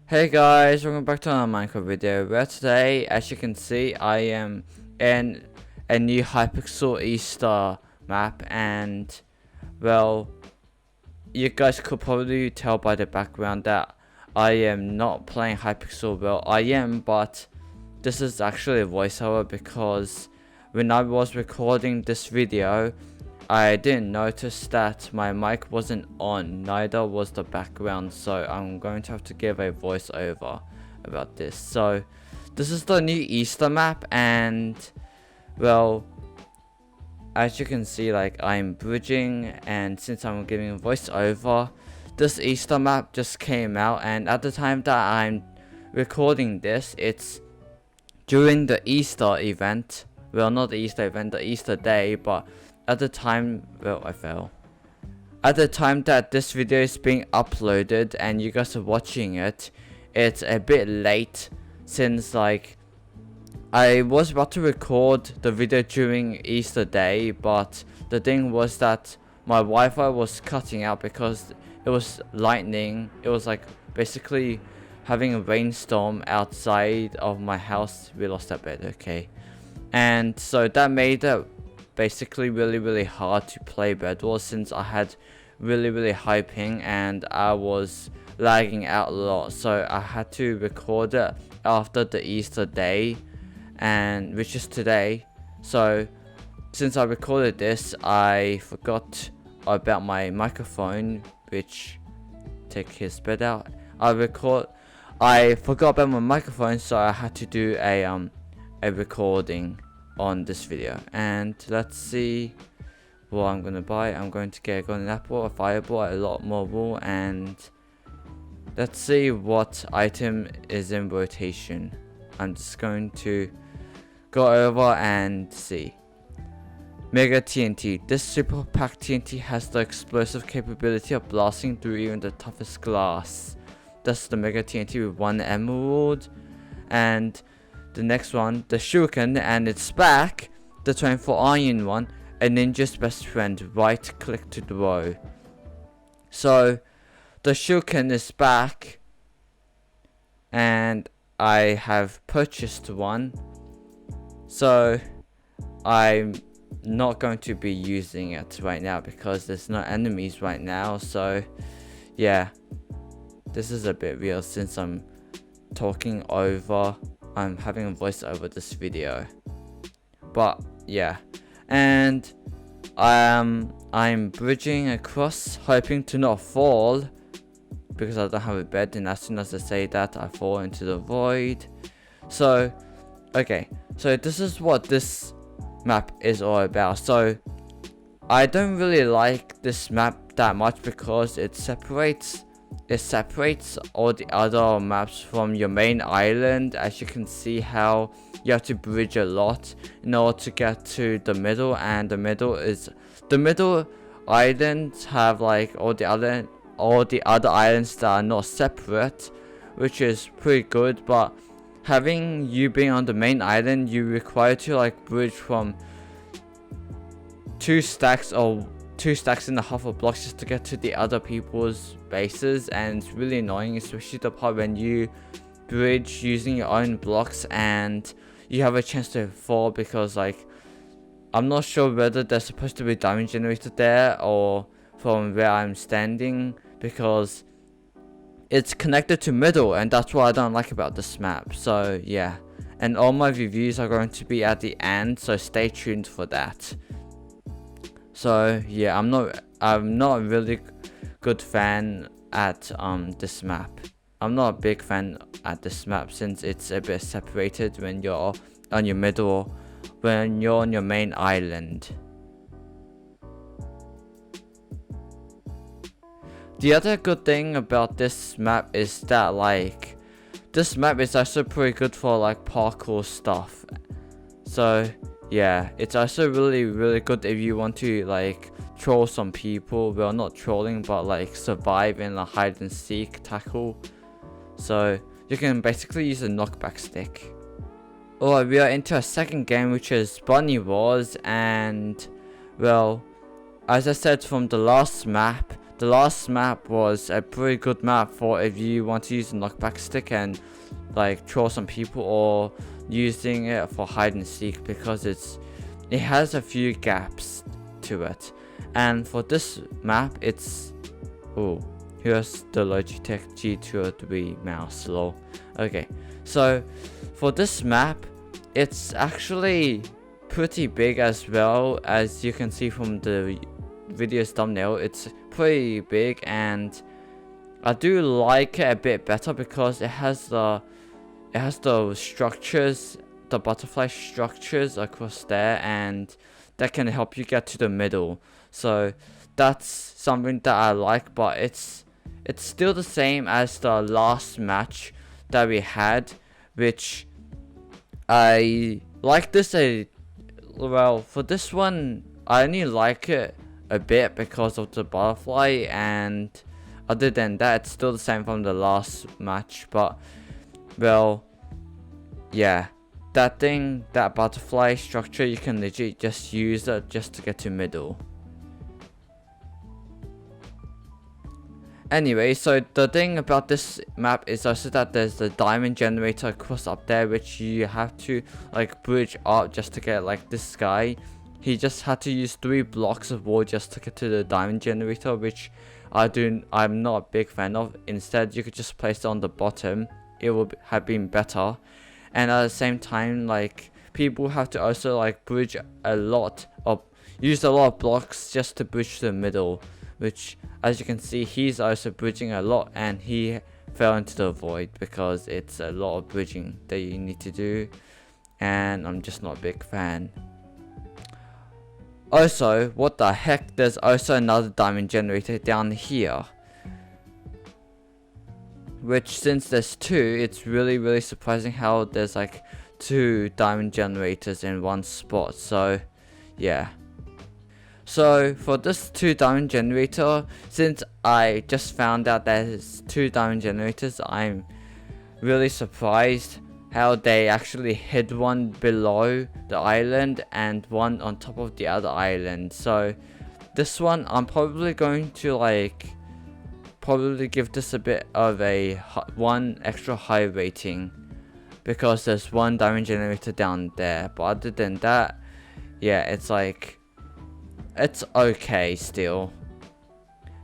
Hey guys, welcome back to another Minecraft video where today, as you can see, I am in a new Hypixel Easter map, and well, you guys could probably tell by the background that I am not playing Hypixel. Well, I am, but this is actually a voiceover because when I was recording this video, I didn't notice that my mic wasn't on, neither was the background, so I'm going to have to give a voiceover about this. So this is the new Easter map, and well, as you can see, like, I'm bridging, and since I'm giving a voiceover, this Easter map just came out, and at the time that I'm recording this, it's during the Easter event. Well, not the Easter event, the Easter day, but at the time, well, I fell. At the time that this video is being uploaded and you guys are watching it, it's a bit late, since like I was about to record the video during Easter day, but the thing was that my Wi-Fi was cutting out because it was lightning. It was like basically having a rainstorm outside of my house. We lost that bit, okay. And so that made it basically really hard to play Bed Wars, since I had really high ping and I was lagging out a lot. So I had to record it after the Easter day, and which is today. So since I recorded this, I forgot about my microphone, which take his bed out. I forgot about my microphone, so I had to do a recording on this video. And let's see what I'm gonna buy. I'm going to get a golden apple, a fireball, a lot more wool, and let's see what item is in rotation. I'm just going to go over and see. Mega TNT. This super packed TNT has the explosive capability of blasting through even the toughest glass. That's the Mega TNT with 1 emerald. And the next one, the shuriken, and it's back, the 24 iron one, a ninja's best friend, right click to throw. So the shuriken is back, and I have purchased one, so I'm not going to be using it right now because there's no enemies right now. So yeah, this is a bit weird since I'm having a voice over this video, but yeah. And I'm bridging across, hoping to not fall because I don't have a bed, and as soon as I say that, I fall into the void. So okay, so this is what this map is all about. So I don't really like this map that much because it separates all the other maps from your main island. As you can see how you have to bridge a lot in order to get to the middle, and the middle islands have like all the other islands that are not separate, which is pretty good. But having you being on the main island, you require to like bridge from 2 stacks and a half of blocks just to get to the other people's bases, and it's really annoying, especially the part when you bridge using your own blocks and you have a chance to fall, because like I'm not sure whether there's supposed to be a diamond generator there or from where I'm standing, because it's connected to middle, and that's what I don't like about this map. So yeah, and all my reviews are going to be at the end, so stay tuned for that. So yeah, I'm not a really good fan at this map. I'm not a big fan at this map since it's a bit separated when you're on your middle, when you're on your main island. The other good thing about this map is that like this map is also pretty good for like parkour stuff. So yeah, it's also really good if you want to like troll some people. Well, not trolling, but like survive in a hide and seek tackle. So you can basically use a knockback stick. Alright, we are into a second game, which is Bunny Wars, and well, as I said from the last map, the last map was a pretty good map for if you want to use a knockback stick and like troll some people, or using it for hide and seek, because it has a few gaps to it. And for this map, it's here's the Logitech G203 mouse. Lol. Okay, so for this map, it's actually pretty big as well. As you can see from the video's thumbnail, it's pretty big, and I do like it a bit better because it has the structures, the butterfly structures across there, and that can help you get to the middle. So that's something that I like, but it's still the same as the last match that we had, which I like this well, for this one I only like it a bit because of the butterfly, and other than that it's still the same from the last match. But well, yeah, that butterfly structure, you can legit just use it just to get to middle. Anyway, so the thing about this map is also that there's the diamond generator across up there, which you have to like bridge up just to get. Like this guy, he just had to use 3 blocks of wall just to get to the diamond generator, which I'm not a big fan of. Instead, you could just place it on the bottom. It would have been better. And at the same time, like, people have to also like bridge a lot of, use a lot of blocks just to bridge to the middle, which as you can see, he's also bridging a lot, and he fell into the void because it's a lot of bridging that you need to do, and I'm just not a big fan. Also, what the heck, there's also another diamond generator down here, which since there's 2, it's really surprising how there's like 2 diamond generators in one spot. So yeah, so for this 2 diamond generator, since I just found out there's 2 diamond generators, I'm really surprised how they actually hid one below the island and one on top of the other island. So this one, I'm probably going to like give this a bit of a 1 extra high rating, because there's 1 diamond generator down there. But other than that, yeah, it's like, it's okay still.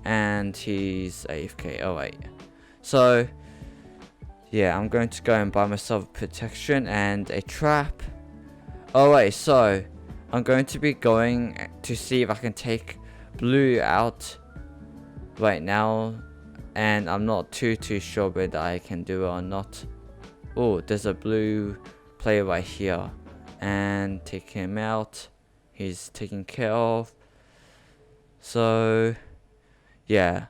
And he's AFK. Oh wait, so yeah, I'm going to go and buy myself protection and a trap. Oh wait, so I'm going to be going to see if I can take blue out right now, and I'm not too sure whether I can do it or not. Oh, there's a blue player right here, and take him out. He's taken care of. So yeah,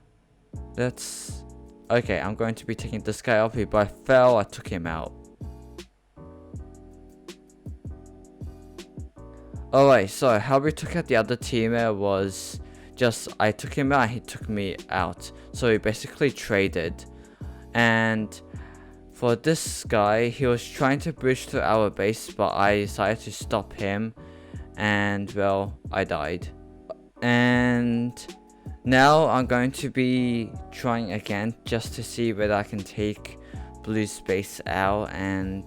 that's okay. I'm going to be taking this guy off. If I fell, I took him out. Alright, so how we took out the other teammate was just, I took him out and he took me out. So we basically traded. And for this guy, he was trying to bridge to our base, but I decided to stop him, and well, I died. And now I'm going to be trying again just to see whether I can take blue's base out, and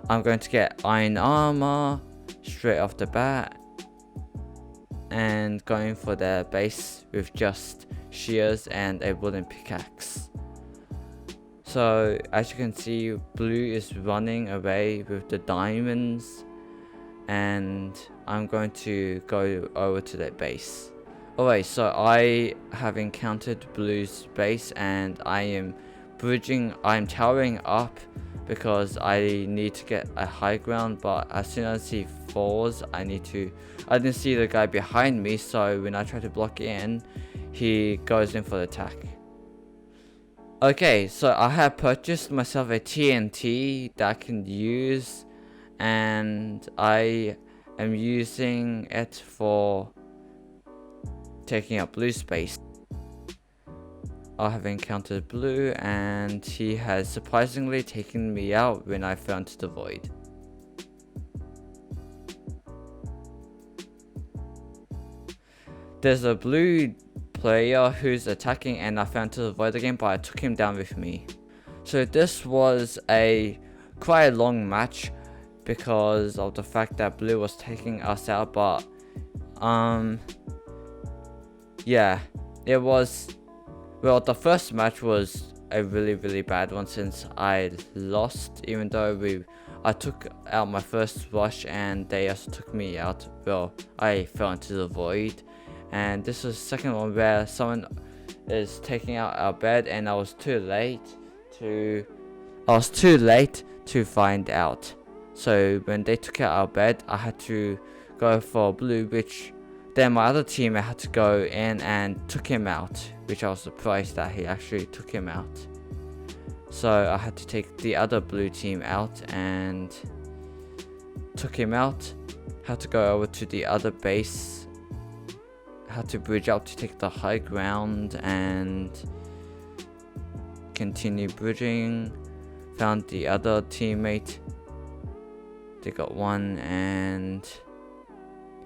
I'm going to get iron armor straight off the bat and going for their base with just shears and a wooden pickaxe. So as you can see, blue is running away with the diamonds, and I'm going to go over to their base. Alright, so I have encountered blue's base, and I'm towering up because I need to get a high ground, but as soon as he falls, I didn't see the guy behind me, so when I try to block in, he goes in for the attack. Okay, so I have purchased myself a TNT that I can use, and I am using it for taking up blue space. I have encountered blue, and he has surprisingly taken me out when I fell into the void. There's a blue player who's attacking, and I fell into the void again, but I took him down with me. So this was a quite a long match because of the fact that blue was taking us out, but yeah, it was, well, the first match was a really bad one since I lost, even though I took out my first rush and they also took me out. Well, I fell into the void. And this was the second one where someone is taking out our bed, and I was too late to find out. So when they took out our bed, I had to go for blue, which then my other teammate had to go in and took him out, which I was surprised that he actually took him out. So I had to take the other blue team out and took him out. Had to go over to the other base. Had to bridge up to take the high ground and continue bridging. Found the other teammate. They got one, and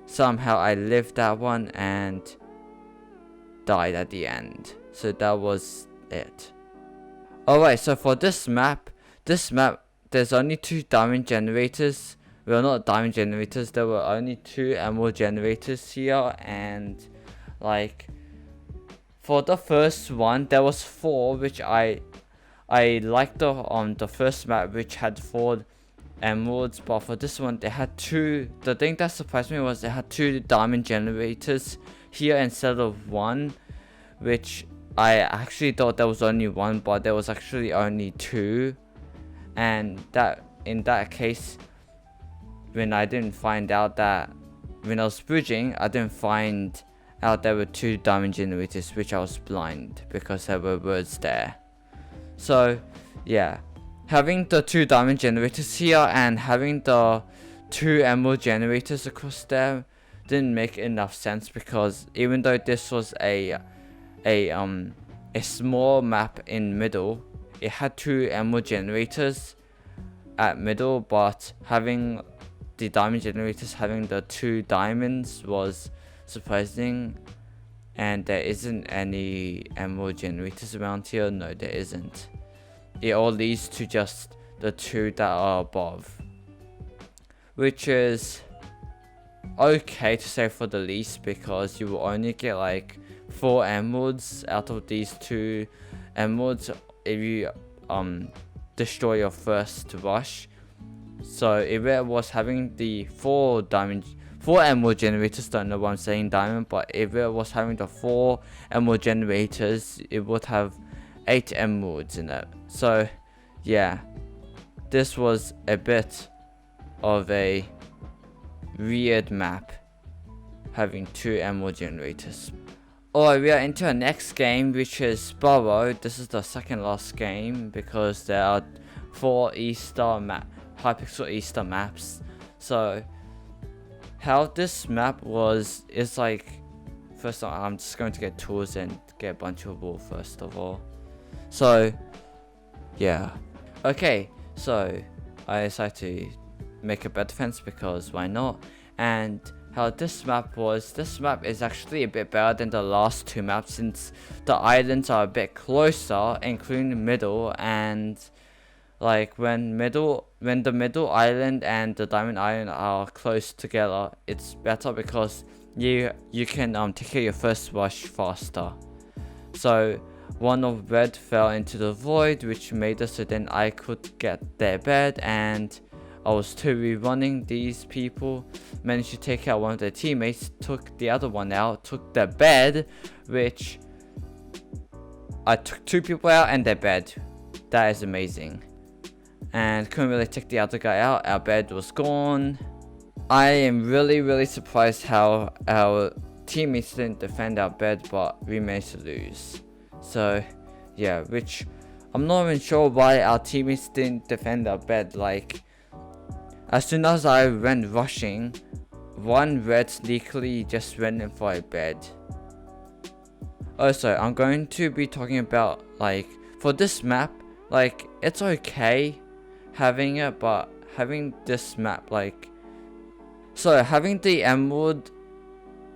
somehow I lived that one and died at the end. So that was it. Alright, so for this map, there's only 2 diamond generators. Well, not diamond generators, there were only 2 emerald generators here, and like for the first one there was 4, which I liked the first map, which had 4 emeralds, but for this one they had 2. The thing that surprised me was they had 2 diamond generators here instead of 1, which I actually thought there was only 1, but there was actually only 2. And that in that case, when I didn't find out that when I was bridging, I didn't find out there were 2 diamond generators, which I was blind because there were words there. So yeah, having the 2 diamond generators here and having the 2 emerald generators across there didn't make enough sense, because even though this was a small map in middle, it had 2 emerald generators at middle, but having the diamond generators having the 2 diamonds was surprising. And there isn't any emerald generators around here. No, there isn't. It all leads to just the 2 that are above, which is okay to say for the least, because you will only get like 4 emeralds out of these 2 emeralds if you destroy your first rush. So if it was having the 4 emerald generators, don't know why I'm saying diamond, but if it was having the 4 emerald generators, it would have 8 emeralds in it. So yeah, this was a bit of a weird map having 2 emerald generators. Alright, we are into our next game, which is Burrow. This is the second last game because there are 4 Hypixel Easter maps. So how this map was is like, first of all, I'm just going to get tools and get a bunch of wool first of all. So yeah, okay, so I decided to make a bed fence because why not. And how this map is actually a bit better than the last 2 maps, since the islands are a bit closer, including the middle. And like when the middle island and the diamond island are close together, it's better because you can take care of your first rush faster. So one of red fell into the void, which made it so then I could get their bed, and I was 2v running these people, managed to take out one of their teammates, took the other one out, took their bed, which I took 2 people out and their bed. That is amazing. And couldn't really take the other guy out, our bed was gone. I am really surprised how our teammates didn't defend our bed, but we managed to lose. So yeah, which I'm not even sure why our teammates didn't defend our bed. Like, as soon as I went rushing, one red sneakily just went in for a bed. Also, I'm going to be talking about, like, for this map, like, it's okay having it, but having this map, like, so having the emerald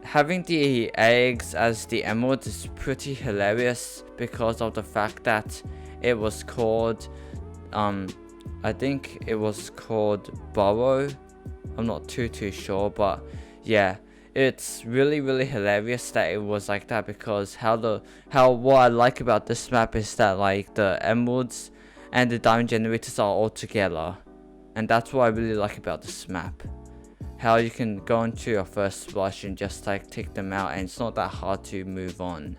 having the eggs as the emerald is pretty hilarious because of the fact that it was called I think it was called burrow. I'm not too sure, but yeah, it's really hilarious that it was like that, because what I like about this map is that like the emeralds and the diamond generators are all together, and that's what I really like about this map. How you can go into your first rush and just like take them out, and it's not that hard to move on.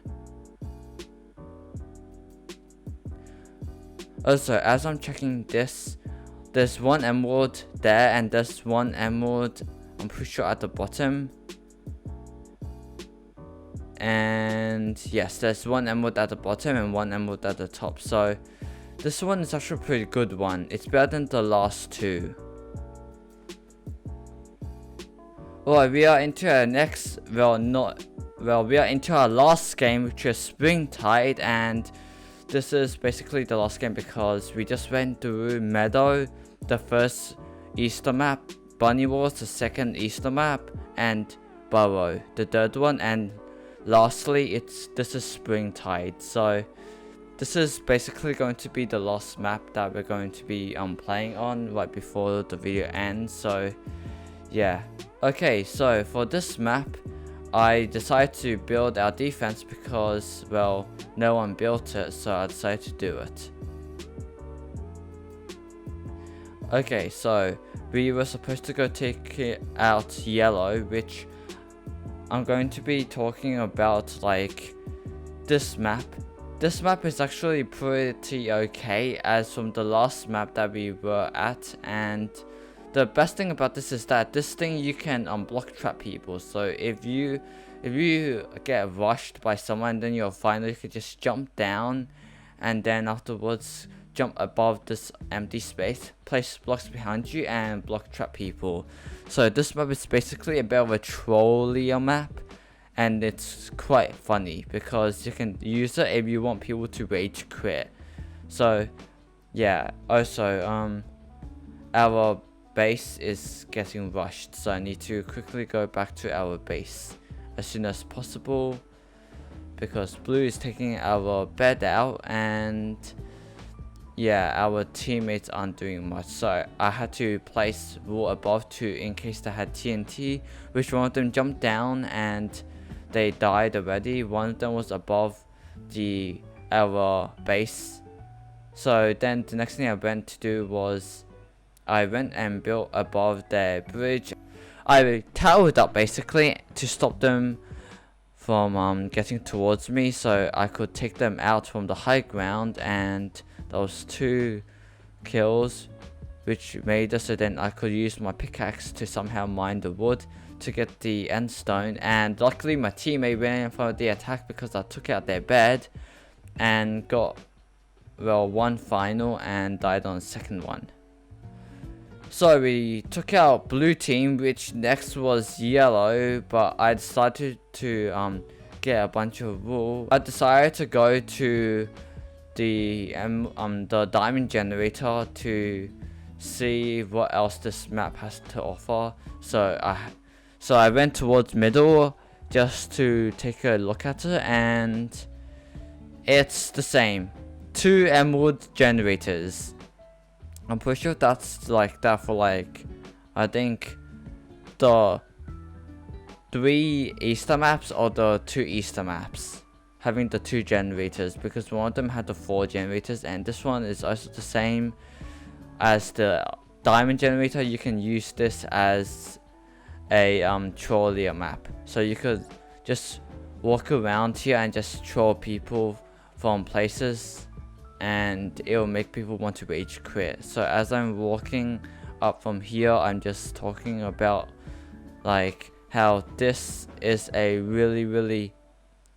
Also, as I'm checking this, there's one emerald there, and there's one emerald, I'm pretty sure, at the bottom. And yes, there's one emerald at the bottom and one emerald at the top. So this one is actually a pretty good one. It's better than the last two. Alright, we are into our next, we are into our last game, which is Springtide, and this is basically the last game because we just went through Meadow, the first Easter map, Bunny Wars, the second Easter map, and Burrow, the third one, and lastly, this is Springtide. So this is basically going to be the last map that we're going to be playing on right before the video ends. So yeah. Okay, so for this map, I decided to build our defense because, well, no one built it, so I decided to do it. Okay, so we were supposed to go take out yellow, which I'm going to be talking about like this map. This map is actually pretty okay as from the last map that we were at, and the best thing about this is that this thing you can block trap people. So if you get rushed by someone, then you're fine. You can just jump down, and then afterwards jump above this empty space, place blocks behind you, and block trap people. So this map is basically a bit of a trollier map, and it's quite funny because you can use it if you want people to rage quit. So yeah. Also our base is getting rushed, so I need to quickly go back to our base as soon as possible because blue is taking our bed out, and yeah, our teammates aren't doing much. So I had to place wall above two in case they had TNT, which one of them jumped down and they died already. One of them was above our base. So then the next thing I went to do was I went and built above their bridge. I towered up basically to stop them from getting towards me, so I could take them out from the high ground, and those 2 kills which made it so then I could use my pickaxe to somehow mine the wood to get the end stone. And luckily my teammate ran in front of the attack because I took out their bed and got, well, 1 final and died on the second one. So we took out blue team, which next was yellow, but I decided to get a bunch of wool. I decided to go to the diamond generator to see what else this map has to offer. So I went towards middle just to take a look at it, and it's the same. 2 emerald generators. I'm pretty sure that's like that for like, I think the 3 Easter maps or the 2 Easter maps having the 2 generators, because one of them had the 4 generators, and this one is also the same as the diamond generator. You can use this as a trollier map, so you could just walk around here and just troll people from places, and it will make people want to rage quit. So as I'm walking up from here, I'm just talking about like how this is a really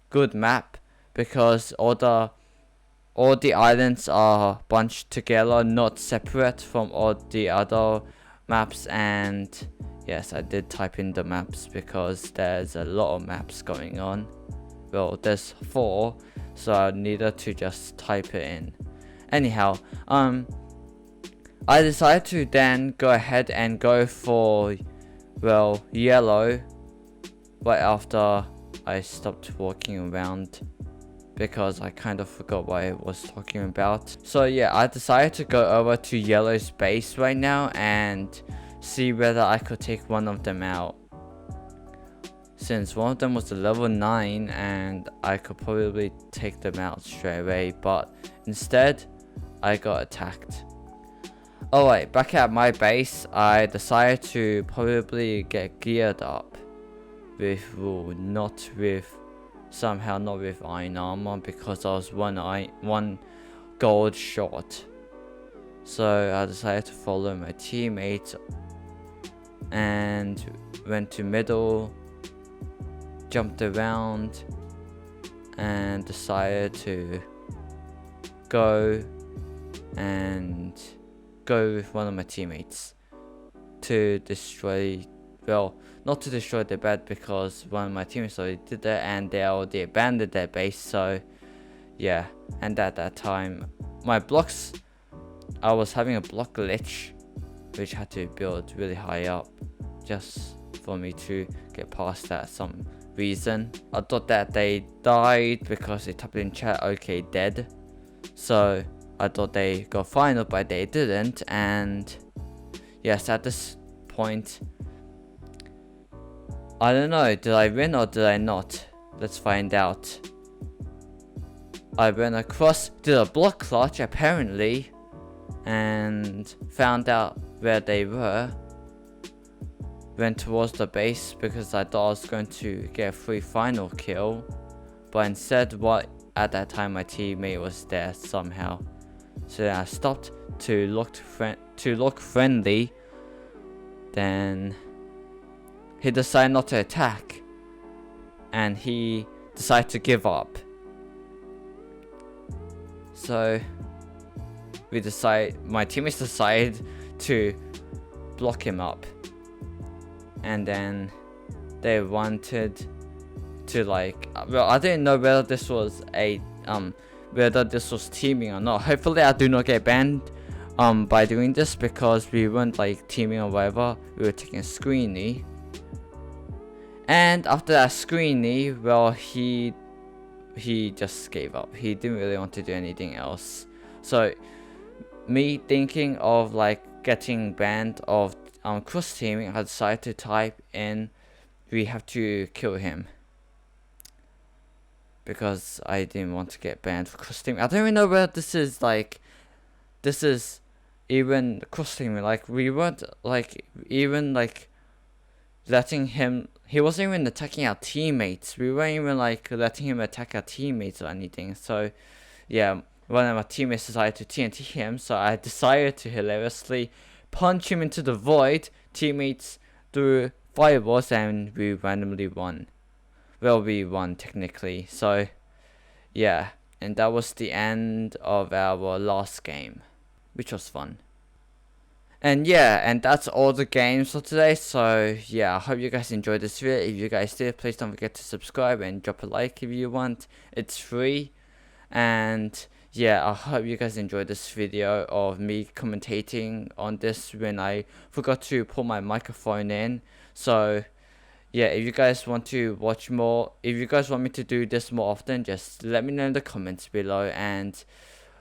good map because all the islands are bunched together, not separate from all the other maps. And yes, I did type in the maps because there's a lot of maps going on. Well, there's 4, so I needed to just type it in. Anyhow, I decided to then go ahead and go for, well, yellow, right after I stopped walking around, because I kind of forgot what I was talking about. So yeah, I decided to go over to Yellow's base right now and see whether I could take one of them out, since one of them was a level 9 and I could probably take them out straight away, but instead I got attacked. Alright, back at my base, I decided to probably get geared up with wool, not with iron armor, because I was one gold short. So I decided to follow my teammates and went to middle, jumped around, and decided to go with one of my teammates to destroy, well, not to destroy the bed, because one of my teammates already did that and they already abandoned their base. So yeah, and at that time my blocks, I was having a block glitch which had to build really high up just for me to get past that some reason. I thought that they died because they typed in chat, okay, dead. So I thought they got final, but they didn't. And yes, at this point, I don't know, did I win or did I not? Let's find out. I went across, did a block clutch apparently, and found out where they were. Went towards the base because I thought I was going to get a free final kill, but instead, at that time my teammate was there somehow. So then I stopped to look friendly. Then he decided not to attack, and he decided to give up. So my teammates decided to block him up, and then they wanted to, like, well, I didn't know whether this was teaming or not. Hopefully I do not get banned by doing this, because we weren't like teaming or whatever, we were taking a screeny. And after that screeny, well, he just gave up. He didn't really want to do anything else. So me thinking of like getting banned of cross teaming, I decided to type in, we have to kill him, because I didn't want to get banned for cross teaming. I don't even know whether this is even cross teaming. Like, we weren't like even like letting him, he wasn't even attacking our teammates. We weren't even like letting him attack our teammates or anything. So yeah, one of my teammates decided to TNT him, so I decided to hilariously punch him into the void. Teammates threw fireballs and we randomly won. Well, we won technically. So yeah, and that was the end of our last game, which was fun. And yeah, and that's all the games for today. So yeah, I hope you guys enjoyed this video. If you guys did, please don't forget to subscribe and drop a like if you want. It's free. And yeah, I hope you guys enjoyed this video of me commentating on this when I forgot to put my microphone in. So yeah, if you guys want to watch more, if you guys want me to do this more often, just let me know in the comments below. And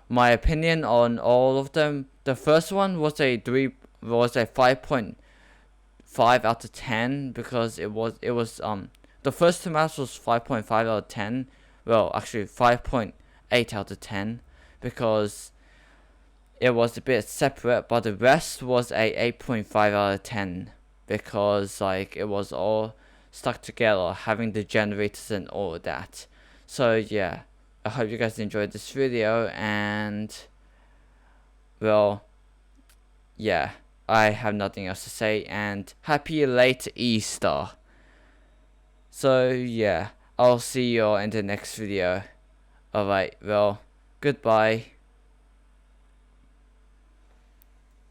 my opinion on all of them, the first one was a 5.5 out of 10, because it was the first two maps was 5.5 out of 10. Well, actually 5.8 out of 10, because it was a bit separate, but the rest was a 8.5 out of 10, because like it was all stuck together, having the generators and all of that. So yeah, I hope you guys enjoyed this video, and well, yeah, I have nothing else to say, and happy late Easter. So yeah, I'll see you all in the next video. Alright, well, goodbye.